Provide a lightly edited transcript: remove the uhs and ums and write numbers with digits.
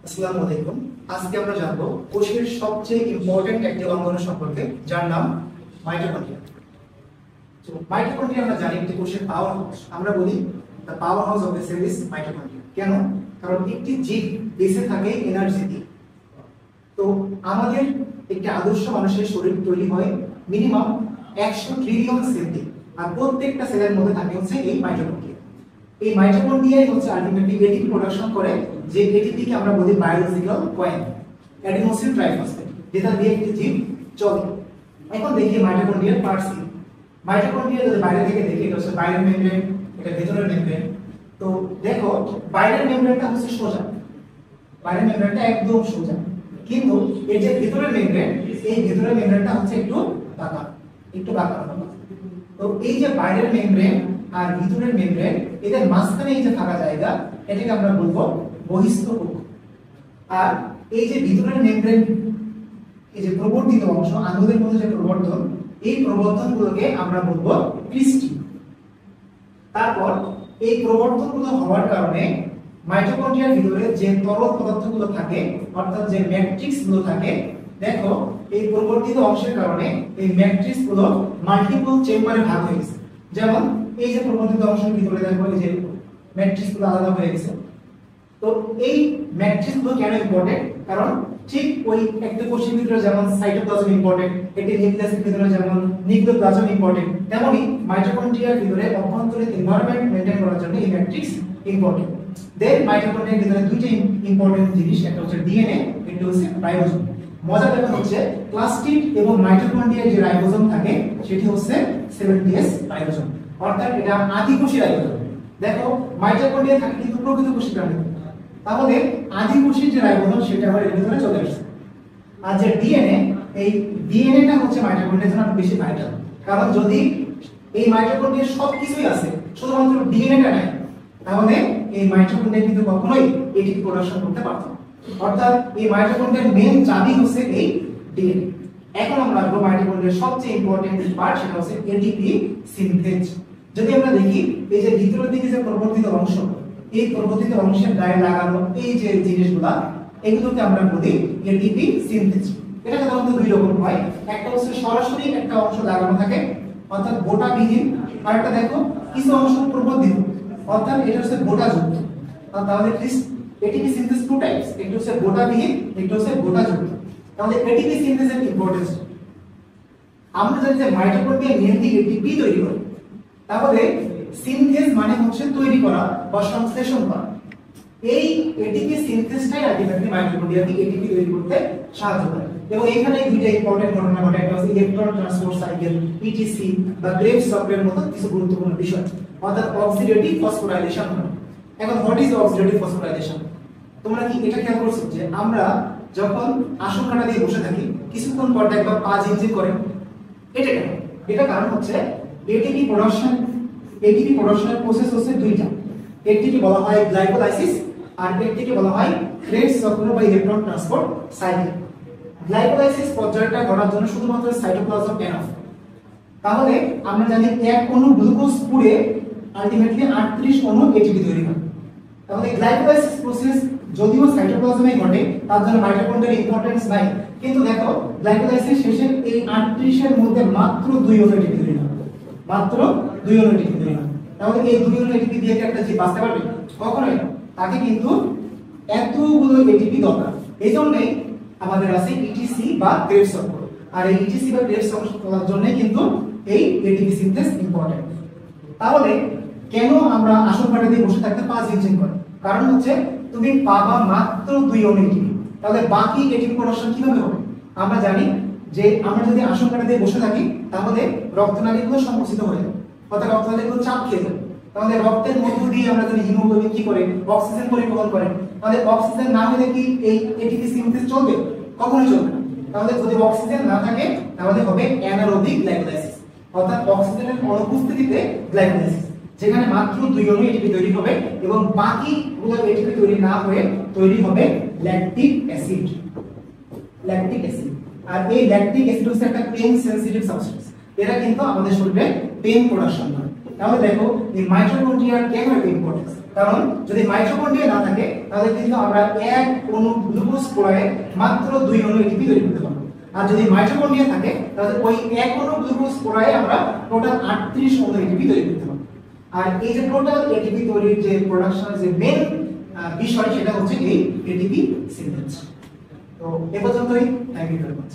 আসসালামু আলাইকুম। আজকে আমরা জানবো কোষের সবচেয়ে ইম্পর্টেন্ট একটি অঙ্গ সম্পর্কে, যার নাম মাইটোকন্ড্রিয়া। তো মাইটোকন্ড্রিয়া আমরা জানি একটি কোষের পাওয়ার হাউস। আমরা বলি the power house of the cell is mitochondria. কেন? কারণ একটি জীব বেঁচে থাকে এনার্জি দিয়ে। তো আমাদের একটি আদর্শ মানুষের শরীর তৈরি হয় মিনিমাম 100 ট্রিলিয়ন সেল দিয়ে, আর প্রত্যেকটা সেলের মধ্যে থাকে হচ্ছে এই মাইটোকন্ড্রিয়া। এই মাইটোকন্ড্রিয়াই হচ্ছে আলটিমেটলি এটিপি প্রোডাকশন করে, যে এটিপিকে আমরা বলি বায়োলজিক্যাল কয়েন, অ্যাডিনোসিন ট্রাইফসফেট, যেটা দিয়ে একটি জীব চলে। এখন দেখি মাইটোকন্ড্রিয়ার পার্টস কি। মাইটোকন্ড্রিয়া যদি বাইরে থেকে দেখি, এটা হচ্ছে বাইরের মেমব্রেন, এটা ভেতরের মেমব্রেন। তো দেখো বাইরের মেমব্রেনটা হচ্ছে সোজা, বাইরের মেমব্রেনটা একদম সোজা, কিন্তু এই যে ভেতরের মেমব্রেন, এই ভেতরের মেমব্রেনটা হচ্ছে একটু বাঁকা, একটু বাঁকা। তো এই যে বাইরের মেমব্রেন আর ভিতরের মেমব্রেন, এদের মাঝখানে এই যে ফাঁকা জায়গা, এটাকে আমরা বলবো বহিস্থ কোষ। আর এই যে ভিতরের মেমব্রেন, এই যে প্রবর্ধিত অংশ, আঙ্গুলের মধ্যে যে প্রবর্ধন, এই প্রবর্ধনগুলোকে আমরা বলবো ক্রিস্টি। তারপর এই প্রবর্ধনগুলো হওয়ার কারণে মাইটোকন্ড্রিয়ার ভিতরে যে তরল পদার্থগুলো থাকে, অর্থাৎ যে ম্যাট্রিক্স গুলো থাকে, দেখো এই প্রবর্ধিত অংশের কারণে এই ম্যাট্রিক্স গুলো মাল্টিপল চেম্বারে ভাগ হয়ে গেছে। যেমন এই যে প্রবর্ধিত অংশের ভিতরে দেখো এই যে ম্যাট্রিক্স গুলো আলাদা হয়ে গেছে। তো এই ম্যাট্রিক্স গুলো কেন ইম্পর্টেন্ট? কারণ ঠিক ওই একটা কোষের ভিতরে যেমন সাইটোপ্লাজম ইম্পর্টেন্ট, একটি নিউক্লিয়াসের ভিতরে যেমন নিউক্লিওপ্লাজম ইম্পর্টেন্ট, তেমনি মাইটোকন্ড্রিয়ার ভিতরে অভ্যন্তরীণ এনভায়রনমেন্ট মেইনটেইন করার জন্য এই ম্যাট্রিক্স ইম্পর্টেন্ট। দেন মাইটোকন্ড্রিয়ার ভিতরে দুইটা ইম্পর্টেন্ট জিনিস, একটা হচ্ছে ডিএনএ, একটা হচ্ছে রাইবোজোম। মজার ব্যাপার হচ্ছে প্লাস্টিড এবং মাইটোকন্ড্রিয়ার যে রাইবোজোম থাকে সেটি হচ্ছে 70S রাইবোজোম, অর্থাৎ এটা আদিকোষী রাইবোজোম। দেখো মাইটোকন্ড্রিয়া থাকে কিন্তু প্রকৃত কোষী প্রাণী, তাহলে আদিকোষীর যে রাইবোজোম সেটা আবার এর ভিতরে চলে আসছে। আর যে ডিএনএ, এই ডিএনএটা হচ্ছে মাইটোকন্ড্রিয়ার জন্য বেশি ভাইটাল, কারণ যদি এই মাইটোকন্ড্রিয়ার সবকিছুই আছে, শুধুমাত্র ডিএনএটা নাই, তাহলে এই মাইটোকন্ড্রিয়া কিন্তু কখনোই এটিপি প্রোডাকশন করতে পারত না। অর্থাৎ এই মাইটোকন্ড্রিয়ার মেইন চাবি হচ্ছে এই ডিএনএ। এখন আমরা আসবো মাইটোকন্ড্রিয়ার সবচেয়ে ইম্পর্টেন্ট পার্ট, সেটা হচ্ছে এটিপি সিনথেজ। যদি আমরা দেখি এই যে ভিতরের দিকে যে প্রবর্ধিত অংশ, এই প্রবর্ধিত অংশের গায়ে লাগানো এই যে জিনিসগুলা, এগুলোকে আমরা বলি এটিপি সিনথেজ। এটা সাধারণত দুই রকম হয়, একটা হচ্ছে সরাসরি একটা অংশ লাগানো থাকে অর্থাৎ গোটা বিহীন, আর একটা দেখো কিছু অংশ প্রবর্ধিত অর্থাৎ এটা হচ্ছে গোটা যুক্ত। তাহলে এটিপি সিনথেজ টু টাইপস, একটা হচ্ছে গোটা বিহীন, একটা হচ্ছে গোটা যুক্ত। তাহলে এটিপি সিনথেজের ইম্পর্টেন্স আমরা জানি যে মাইটোকন্ড্রিয়া মেইনলি এটিপি তৈরি করে, তাহলে সিনথেজ মানে হচ্ছে তৈরি করা বা সংশ্লেষণ করা। এই এটিপি সিনথেজটাই আলটিমেটলি মাইটোকন্ড্রিয়াকে এটিপি তৈরি করতে সাহায্য করে। এবং এখানে দুইটা ইম্পর্টেন্ট ঘটনা ঘটে, একটা হচ্ছে ইলেকট্রন ট্রান্সপোর্ট সাইকেল ইটিসি বা ক্রেবস চক্রের মতো কিছু গুরুত্বপূর্ণ বিষয়, অর্থাৎ অক্সিডেটিভ ফসফোরাইলেশন হয়। এখন হোয়াট ইজ অক্সিডেটিভ ফসফোরাইলেশন? তোমরা কি এটা খেয়াল করছো যে আমরা যখন আসন কাটা দিয়ে বসে থাকি, কিছুক্ষণ পর দেখবা পা ঝিমঝিম করে? এটা কেন? এটা কারণ হচ্ছে এটিপি প্রোডাকশনের প্রসেস হচ্ছে দুইটা। একটিকে বলা হয় গ্লাইকোলাইসিস আর একটিকে বলা হয় ক্রেবস চক্র বা ইলেকট্রন ট্রান্সপোর্ট সাইকেল। গ্লাইকোলাইসিস পর্যায়টা ঘটার জন্য শুধুমাত্র সাইটোপ্লাজম এনাফ। তাহলে আমরা জানি এক অণু গ্লুকোজ পুড়ে আলটিমেটলি 38 অণু এটিপি তৈরি হয়। তাহলে গ্লাইকোলাইসিস প্রসেস যদিও সাইটোপ্লাজমে ঘটে, তার জন্য মাইটোকন্ড্রিয়ার ইম্পর্টেন্স নাই, কিন্তু দেখো গ্লাইকোলাইসিস শেষে এই 38 এর মধ্যে মাত্র 2 অণু এটিপি তৈরি হয়, মাত্র 2 অণু এটিপি তৈরি হয়। তাহলে এই 2 অণু এটিপি দিয়ে একটা জীব বাঁচতে পারবে? কখনোই না। তাকে কিন্তু এতগুলো এটিপি দরকার। এইজন্যই আমাদের আছে ইটিসি বা ক্রেবস চক্র, আর এই ইটিসি বা ক্রেবস চক্র করার জন্য কিন্তু এই এটিপি সিনথেজ ইম্পর্টেন্ট। তাহলে কেন আমরা আসন কাটা দিয়ে বসে থাকতে পা ঝিমঝিম করে? কারণ হচ্ছে তুমি পাবা মাত্র 2 অণু এটিপি, তাহলে বাকি এটিপি প্রোডাকশন কিভাবে হবে? আমরা জানি যে আমরা যদি আসন কাটা দিয়ে বসে থাকি, তাহলে রক্তনালীগুলো সংকুচিত হয়ে যাবে, অর্থাৎ রক্তনালীগুলো চাপ খেয়ে যাবে। তাহলে রক্তের মধ্য দিয়ে আমরা যদি হিমোগ্লোবিন কি করে অক্সিজেন পরিবহন করে, তাহলে অক্সিজেন না হলে কি এই এটিপি সিনথেজ চলবে? কখনোই চলবে না। তাহলে যদি অক্সিজেন না থাকে, তাহলে হবে অ্যানারোবিক গ্লাইকোলাইসিস, অর্থাৎ অক্সিজেনের অনুপস্থিতিতে গ্লাইকোলাইসিস, যেখানে মাত্র 2 অণু এটিপি তৈরি হবে এবং বাকিগুলো এটিপি তৈরি না হয়ে তৈরি হবে ল্যাকটিক অ্যাসিড। ল্যাকটিক অ্যাসিড, আর এই ল্যাকটিক অ্যাসিড হচ্ছে একটা পেইন সেনসিটিভ সাবস্টেন্স। এরা কিন্তু আমাদের শরীরে পেইন প্রোডাকশন করে। তাহলে দেখো এই মাইটোকন্ড্রিয়ার কেন এত ইম্পর্টেন্স? কারণ যদি মাইটোকন্ড্রিয়া না থাকে তাহলে কিন্তু আমরা এক অণু গ্লুকোজ পোড়ায় মাত্র 2 অণু এটিপি তৈরি করতে পারবো। আর যদি মাইটোকন্ড্রিয়া থাকে তাহলে ওই এক অণু গ্লুকোজ পোড়ায় আমরা টোটাল 38 অণু এটিপি তৈরি করতে পারবো। আর এই যে টোটাল এটিপি তৈরির যে প্রোডাকশন যে মেইন বিষয় সেটা হচ্ছে এই এটিপি সিনথেসিস। তো এ পর্যন্তই, থ্যাংক ইউ ভেরি মাচ।